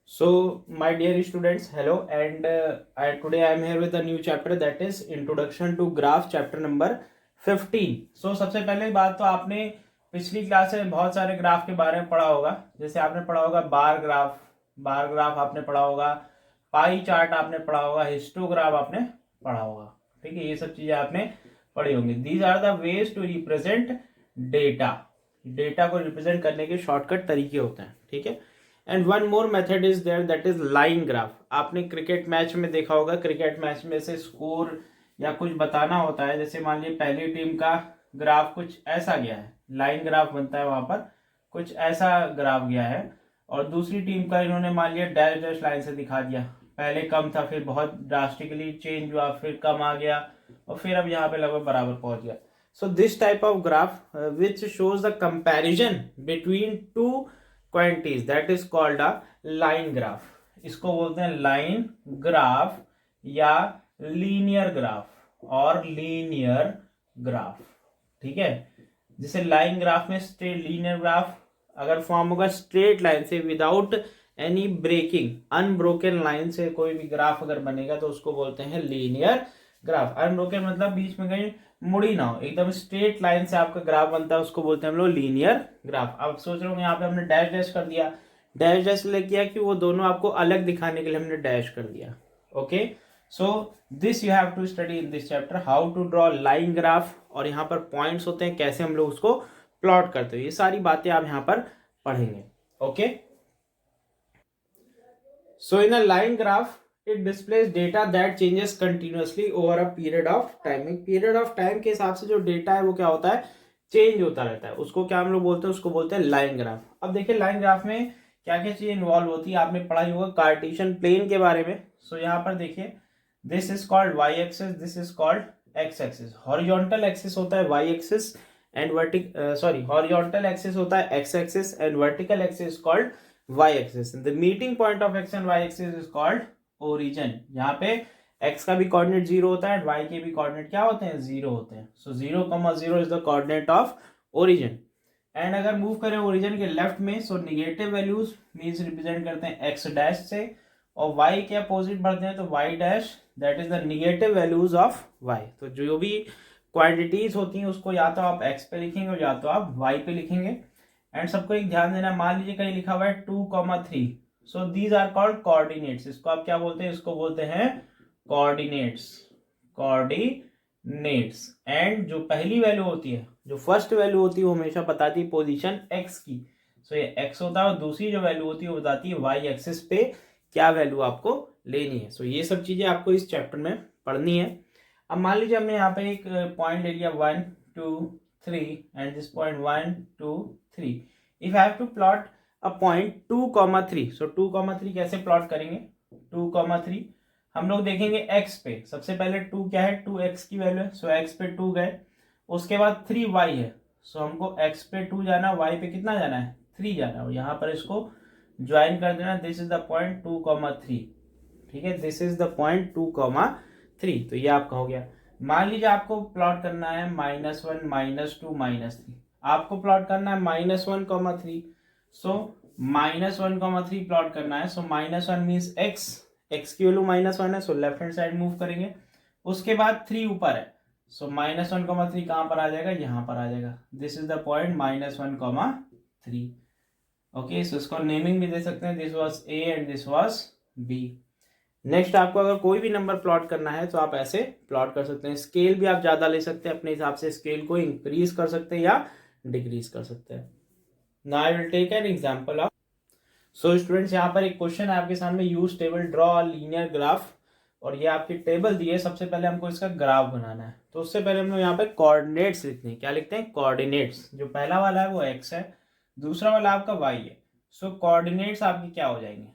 So, my dear students, hello, and today I am here with a new chapter, that is Introduction to Graph, chapter number 15. So, सबसे पहले बात तो आपने पिछली class में बहुत सारे ग्राफ के बारे में पढ़ा होगा। जैसे आपने पढ़ा होगा बार ग्राफ आपने पढ़ा होगा, पाई चार्ट आपने पढ़ा होगा, हिस्टोग्राफ आपने पढ़ा होगा। ठीक है, ये सब चीजें आपने पढ़ी होंगी। These are the ways to represent data. Data को रिप्रेजेंट करने के शॉर्टकट तरीके होते हैं। ठीक है, and one more method is there, that is line graph. आपने क्रिकेट मैच में देखा होगा, क्रिकेट मैच में से स्कोर या कुछ बताना होता है। जैसे मान लीजिए पहली टीम का ग्राफ कुछ ऐसा गया है, लाइन ग्राफ बनता है, वहां पर कुछ ऐसा ग्राफ गया है, और दूसरी टीम का इन्होंने मान लिया डैश डैश लाइन से दिखा दिया। पहले कम था, फिर बहुत ड्रास्टिकली चेंज हुआ, फिर कम आ गया, और फिर अब यहाँ पे लगभग बराबर पहुंच गया। So this type of graph which shows the comparison between two quantities, that is called a line graph. इसको बोलते हैं लाइन ग्राफ या लीनियर ग्राफ और लीनियर ग्राफ। ठीक है, जैसे लाइन ग्राफ में स्ट्रेट, लीनियर ग्राफ अगर फॉर्म होगा स्ट्रेट लाइन से without any breaking, unbroken line से कोई भी ग्राफ अगर बनेगा तो उसको बोलते हैं लीनियर ग्राफ। अनब्रोकन मतलब बीच में कहीं मुड़ी ना हो, एकदम स्ट्रेट लाइन से आपका ग्राफ बनता है, उसको बोलते हैं हम लोग लीनियर ग्राफ। अब सोच रहे हो यहाँ पे हमने डैश डैश कर दिया, डैश डैश ले किया कि वो दोनों आपको अलग दिखाने के लिए हमने डैश कर दिया। Okay, so this you have to study in this chapter, how to draw line graph, और यहाँ पर पॉइंट्स होते हैं, कैसे हम लोग उसको प्लॉट करते हो, ये सारी बातें आप यहाँ पर पढ़ेंगे। Okay, so in a line graph it displace data that changes continuously over a period of time. एक पीरियड ऑफ टाइम के हिसाब से जो डेटा है वो क्या होता है, चेंज होता रहता है। उसको क्या हम लोग बोलते हैं, उसको बोलते हैं लाइन ग्राफ। अब देखिए लाइन ग्राफ में क्या क्या चीजें इन्वॉल्व होती है, आपने पढ़ाई होगा कार्टेशियन प्लेन के बारे में। सो यहाँ पर देखिए, this is called Y axis, this is called X axis. Horizontal axis होता है Y axis and horizontal axis होता है X axis, and vertical axis called y axis. The meeting point of x and y axis is called origin. यहाँ पे x का भी coordinate zero होता है, y के भी कोऑर्डिनेट क्या होते हैं, जीरो होते हैं। सो 0,0 is the coordinate of origin. And अगर मूव करें ओरिजिन के लेफ्ट में, सो निगेटिव वैल्यूज मीन्स रिप्रेजेंट करते हैं x डैश से, और y के अपोजिट बढ़ते हैं तो y dash, that is the negative values of y। तो जो भी क्वांटिटीज होती हैं उसको या तो आप x पे लिखेंगे और या तो आप y पे लिखेंगे। एंड सबको एक ध्यान देना, मान लीजिए कहीं लिखा हुआ है 2,3, so these are called coordinates. इसको आप क्या बोलते हैं, इसको बोलते हैं कोऑर्डिनेट्स, कोऑर्डिनेट्स। एंड जो पहली वैल्यू होती है, जो फर्स्ट वैल्यू होती है, वो हमेशा बताती है पोजीशन x की। सो ये x होता है, और दूसरी जो वैल्यू होती है वो बताती है y एक्सिस पे क्या वैल्यू आपको लेनी है। सो ये सब चीजें आपको इस चैप्टर में पढ़नी है। अब मान लीजिए हमने यहाँ पे एक पॉइंट ले लिया 1 2 3 and this point 1 2 3। If I have to plot a point 2,3, so 2,3 कैसे प्लॉट करेंगे, 2,3 हम लोग देखेंगे x पे। सबसे पहले 2 क्या है, 2x की वैल्यू है, सो x पे 2 गए। उसके बाद 3y है, सो हमको x पे 2 जाना, y पे कितना जाना है, 3 जाना है, और यहाँ पर इसको ज्वाइन कर देना। This is the point 2,3। ठीक है, दिस इज द पॉइंट 2,3। तो ये आपका हो गया। मान लीजिए आपको प्लॉट करना है -1 -2 -3, आपको प्लॉट करना है -1,3, सो -1,3 प्लॉट करना है। सो -1 मीन्स x की वैल्यू -1 है, so left hand side move करेंगे। उसके बाद 3 ऊपर है, सो -1,3 कहां पर आ जाएगा, यहां पर आ जाएगा। This is the point -1,3। Okay, so इसको नेमिंग भी दे सकते हैं, this was a and this was b। Next आपको अगर कोई भी नंबर प्लॉट करना है तो आप ऐसे प्लॉट कर सकते हैं। स्केल भी आप ज्यादा ले सकते हैं, अपने हिसाब से स्केल को इंक्रीज कर सकते हैं या डिक्रीज कर सकते हैं। Now I will take an example of, so students यहाँ पर एक क्वेश्चन है आपके सामने, use table draw a linear graph, और ये आपकी टेबल दी है। सबसे पहले हमको इसका ग्राफ बनाना है, तो उससे पहले हम लोग यहाँ पे कोऑर्डिनेट्स लिखते हैं। क्या लिखते हैं, कोऑर्डिनेट्स। जो पहला वाला है वो x है, दूसरा वाला आपका y है। सो कोऑर्डिनेट्स आपके क्या हो जाएंगे,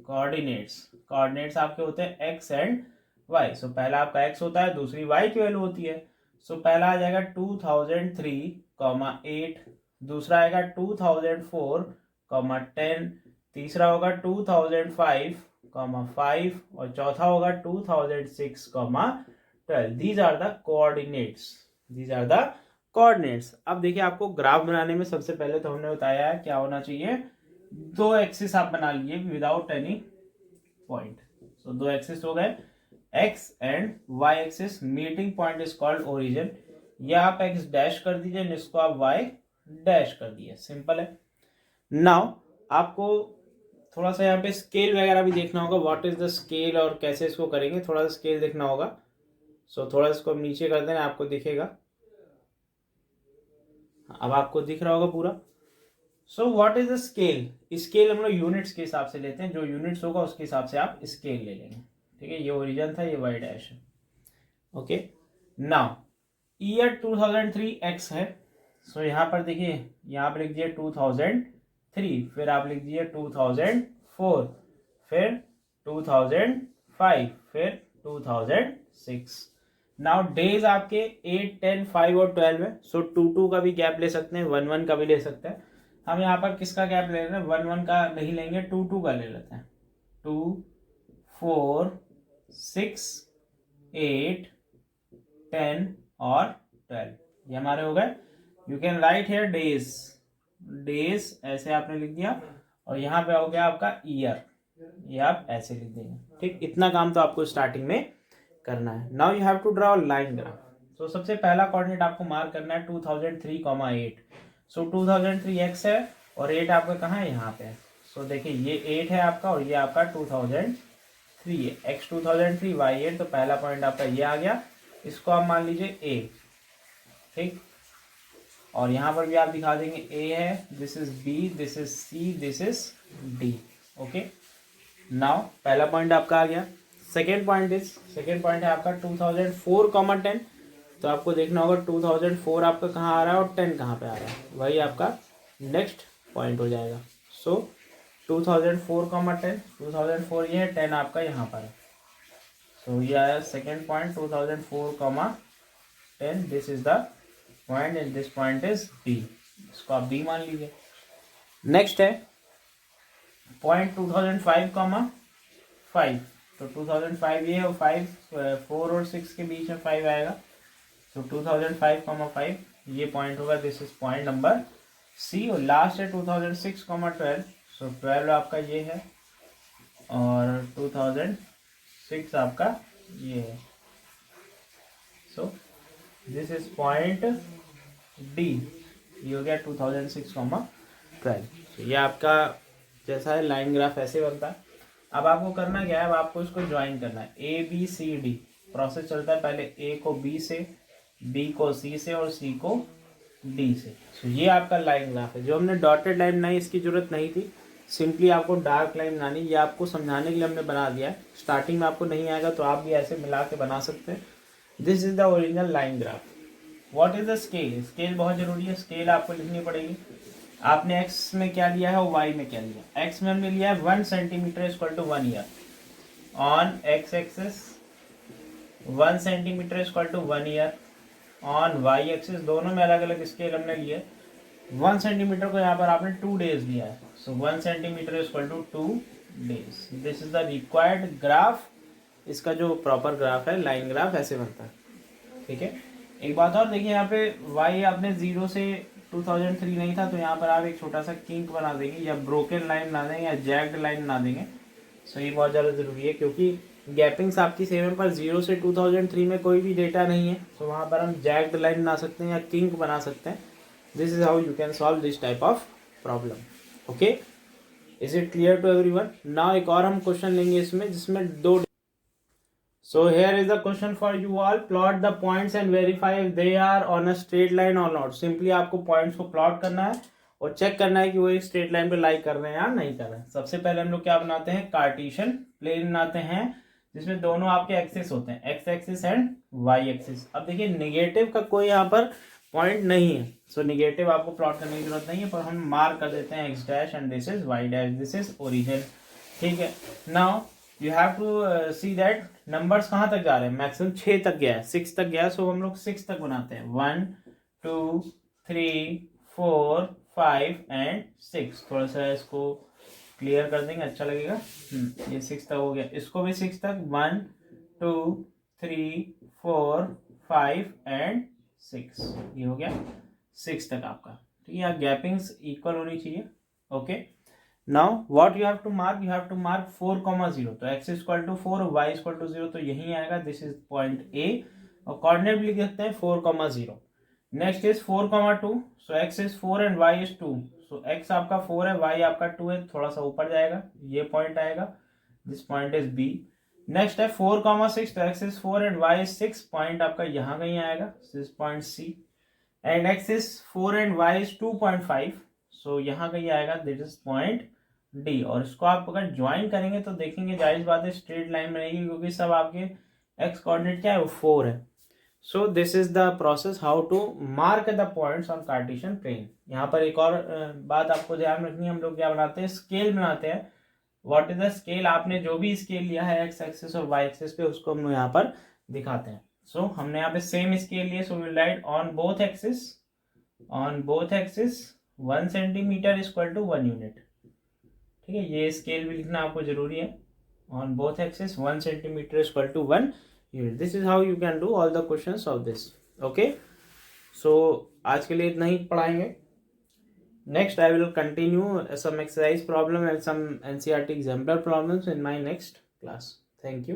कोऑर्डिनेट्स आपके होते हैं x एंड y। सो पहला आपका x होता है, दूसरी y की वैल्यू होती है। सो पहला आ जाएगा 2003,8, दूसरा आएगा 2004,10, तीसरा होगा 2005,5, और चौथा होगा 2006,12। These are the coordinates, these are the coordinates. अब देखिए आपको ग्राफ बनाने में सबसे पहले तो हमने बताया है क्या होना चाहिए, दो एक्सिस आप बना लिए विदाउट एनी पॉइंट। सो दो एक्सिस हो गए, X and Y axis, meeting point is called origin. या आप एक्स डैश कर दीजिए, जिसको आप वाई डैश कर दिए, सिंपल है। नाउ आपको थोड़ा सा यहाँ पे स्केल वगैरह भी देखना होगा, व्हाट इज द स्केल और कैसे इसको करेंगे, थोड़ा सा स्केल देखना होगा। सो थोड़ा इसको नीचे कर देना, आपको दिखेगा, अब आपको दिख रहा होगा पूरा। So what is the scale? Scale हम लोग यूनिट्स के हिसाब से लेते हैं, जो यूनिट्स होगा उसके हिसाब से आप स्केल ले लेंगे, ठीक है। ये ओरिजिन था, ये वाई डैश है, ओके। नाउ ईयर 2003 एक्स है। सो यहाँ पर देखिए, यहाँ पर लिख दिए 2003, फिर आप लिख दिए 2004, फिर 2005, फिर 2006। नाउ डेज आपके 8, 10, 5 और 12 है। सो 2 का भी गैप ले सकते हैं, 1 का भी ले सकते हैं। हम यहाँ पर किसका गैप ले रहे हैं? 1 का नहीं लेंगे, 2 का ले लेते हैं। 2, 4, 6, 8, 10 और 12, ये हमारे हो गए। You can write here days, days ऐसे आपने लिख दिया, और यहाँ पे हो गया आपका ईयर, ये आप ऐसे लिख देंगे, ठीक। इतना काम तो आपको स्टार्टिंग में करना है। Now you have to draw line graph. तो सबसे पहला कोऑर्डिनेट आपको मार्क करना है 2003, 8। सो 2003 एक्स है और 8 आपका कहाँ है? यहाँ पे है। सो देखिए ये 8 है आपका और ये आपका 2003 है। एक्स 2003, वाई 8, तो पहला पॉइंट आपका ये आ गया, इसको आप मान लीजिए ए, ठीक। और यहाँ पर भी आप दिखा देंगे ए है, this is B, this is C, this is D, okay. Now पहला पॉइंट आपका आ गया। सेकेंड पॉइंट है आपका 2004, 10। तो आपको देखना होगा 2004 आपका कहाँ आ रहा है और 10 कहाँ पे आ रहा है, वही आपका नेक्स्ट पॉइंट हो जाएगा। सो 2004, 10, 2004 ये है, 10 आपका यहाँ पर है। सो ये आया second point 2004, 10, this is the point and this point is B, इसको आप बी मान लीजिए। नेक्स्ट है पॉइंट 2005, 5। तो 2005 ये है, और 5, 4 और 6 के बीच में 5 आएगा। तो 2005, 5 ये पॉइंट होगा, this is point number C. और लास्ट है 2006, 12। सो 12 आपका ये है और 2006 आपका ये है। So this is point D, ये हो गया 2006, 12। तो ये आपका जैसा है लाइन ग्राफ ऐसे बनता है। अब आपको करना क्या है? अब आपको इसको ज्वाइन करना है, A B C D. Process चलता है, पहले ए को बी से, बी को सी से और सी को डी से। तो ये आपका लाइन ग्राफ है। जो हमने डॉटेड लाइन बनाई इसकी जरूरत नहीं थी, सिंपली आपको डार्क लाइन बनानी, ये आपको समझाने के लिए हमने बना दिया है। स्टार्टिंग में आपको नहीं आएगा तो आप भी ऐसे मिला के बना सकते हैं। This is the original line graph. What is the scale? Scale बहुत जरूरी है, स्केल आपको लिखनी पड़ेगी। आपने एक्स में क्या लिया है और वाई में क्या लिया? एक्स में हमने लिया है 1 centimetre equal to 1 year on X axis, 1 centimetre equal to 1 year on Y axis. दोनों में अलग अलग स्केल हमने लिए। 1 सेंटीमीटर को यहाँ पर आपने 2 डेज लिया है। So 1 centimetre equal to 2 days. This is the required graph. इसका जो प्रॉपर ग्राफ है, लाइन ग्राफ ऐसे बनता है, ठीक है। एक बात और देखिए, यहाँ पे y आपने 0 से 2003 नहीं था, तो यहाँ पर आप एक छोटा सा किंक बना देंगे, या ब्रोकन लाइन बना देंगे, या जैक्ड लाइन बना देंगे। सो ये बहुत ज़्यादा ज़रूरी है, क्योंकि गैपिंग्स आपकी सेवन पर 0 से 2003 में कोई भी डेटा नहीं है। तो वहाँ पर हम जैक्ड लाइन बना सकते हैं या किंक बना सकते हैं। This is how you can solve this type of problem, okay. Is it clear to everyone? Now एक और हम क्वेश्चन लेंगे इसमें, जिसमें 2। So here is the question for you all. Plot the points and verify if they are on a straight line or not. Simply आपको points को plot करना है और चेक करना है कि वो एक स्ट्रेट लाइन पे लाई कर रहे हैं या नहीं कर रहे हैं। सबसे पहले हम लोग क्या बनाते हैं? कार्टेशियन प्लेन बनाते हैं, जिसमें दोनों आपके एक्सिस होते हैं, X axis and Y axis. अब देखिए नेगेटिव का कोई यहाँ पर पॉइंट नहीं है, सो नेगेटिव आपको प्लॉट करने की जरूरत नहीं है, पर हम मार्क कर देते हैं X dash and this is Y dash, this is origin, ठीक है। Now you have to see that numbers कहाँ तक जा रहे हैं। मैक्सिमम 6 तक गया है, 6 तक गया है, सो हम लोग 6 तक बनाते हैं। 1, 2, 3, 4, 5 एंड 6। थोड़ा सा इसको क्लियर कर देंगे, अच्छा लगेगा। ये 6 तक हो गया, इसको भी 6 तक। 1, 2, 3, 4, 5 एंड 6, ये हो गया 6 तक आपका, ठीक है। गैपिंग्स इक्वल होनी चाहिए, okay. Now what you have to mark, you have to mark 4,0, तो x इक्वल टू 4 और y इक्वल टू 0, तो यही आएगा, दिस इज पॉइंट ए, और कोऑर्डिनेट भी लिख देते हैं 4,0. Next is 4,2, so x is 4 and y is 2, so x आपका 4 है, y आपका 2 है, थोड़ा सा ऊपर जाएगा, ये पॉइंट आएगा, this point is B. Next है 4,6, तो x is 4 and y is 6, point आपका यहाँ कहीं आएगा, this point C. And x is 4 and y is 2.5, so यहाँ कहीं आएगा, दिस इज पॉइंट डी. और इसको आप अगर ज्वाइन करेंगे तो देखेंगे जाहिर बात है स्ट्रेट लाइन बनेगी, क्योंकि सब आपके x कोऑर्डिनेट क्या है, वो 4 है. So this is the process how to mark the points on Cartesian plane. यहाँ पर एक और बात आपको ध्यान रखनी है, हम लोग क्या बनाते हैं, स्केल बनाते हैं. व्हाट इज द स्केल, आपने जो भी स्केल लिया है x एक्सिस और y एक्सिस पे, उसको हम लोग यहाँ पर दिखाते हैं. सो हमने यहाँ पे सेम स्केल लिए, so will write on both axis 1 centimetre equal to 1 unit. ठीक है, ये स्केल भी लिखना आपको जरूरी है. On both axis 1 centimetre equal to 1 unit. This is how you can do all the questions of this. Okay, so आज के लिए इतना ही पढ़ाएंगे. Next I will continue some exercise problem and some NCERT exemplar problems in my next class. Thank you.